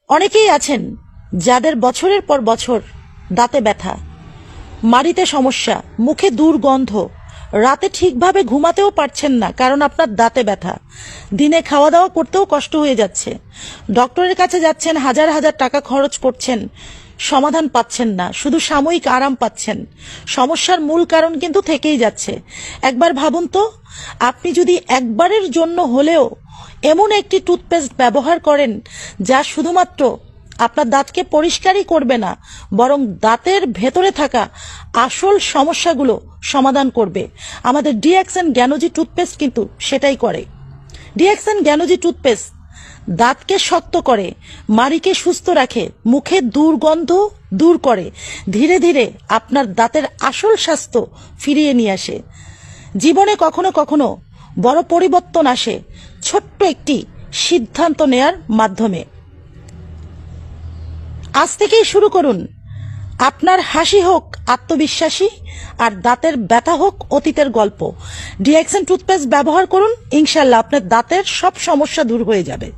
অনেকেই আছেন যাদের বছরের পর বছর দাঁতে ব্যথা, মাড়িতে সমস্যা, মুখে দুর্গন্ধ, রাতে ঠিকভাবে ঘুমাতেও পারছেন না কারণ আপনার দাঁতে ব্যথা, দিনে খাওয়া দাওয়া করতেও কষ্ট হয়ে যাচ্ছে, ডক্টরের কাছে যাচ্ছেন, হাজার হাজার টাকা খরচ করছেন, সমাধান পাচ্ছেন না, শুধু সাময়িক আরাম পাচ্ছেন। সমস্যার মূল কারণ কিন্তু থেকেই যাচ্ছে। একবার ভাবুন তো, আপনি যদি একবারের জন্য হলেও এমন একটি টুথপেস্ট ব্যবহার করেন যা শুধুমাত্র আপনার দাঁতকে পরিষ্কারই করবে না, বরং দাঁতের ভেতরে থাকা আসল সমস্যাগুলো সমাধান করবে। আমাদের ডিএক্সএন জ্ঞানোজি টুথপেস্ট কিন্তু সেটাই করে। ডিএক্সএন জ্ঞানোজি টুথপেস্ট দাঁতকে শক্ত করে, মাড়িকে সুস্থ রাখে, মুখের দুর্গন্ধ দূর করে, ধীরে ধীরে আপনার দাঁতের আসল স্বাস্থ্য ফিরিয়ে নিয়ে আসে। জীবনে কখনো কখনো বড় পরিবর্তন আসে ছোট্ট একটি সিদ্ধান্ত নেয়ার মাধ্যমে। আজ থেকেই শুরু করুন। আপনার হাসি হোক আত্মবিশ্বাসী, আর দাঁতের ব্যথা হোক অতীতের গল্প। ডিএক্সএন টুথপেস্ট ব্যবহার করুন, ইনশাল্লাহ আপনার দাঁতের সব সমস্যা দূর হয়ে যাবে।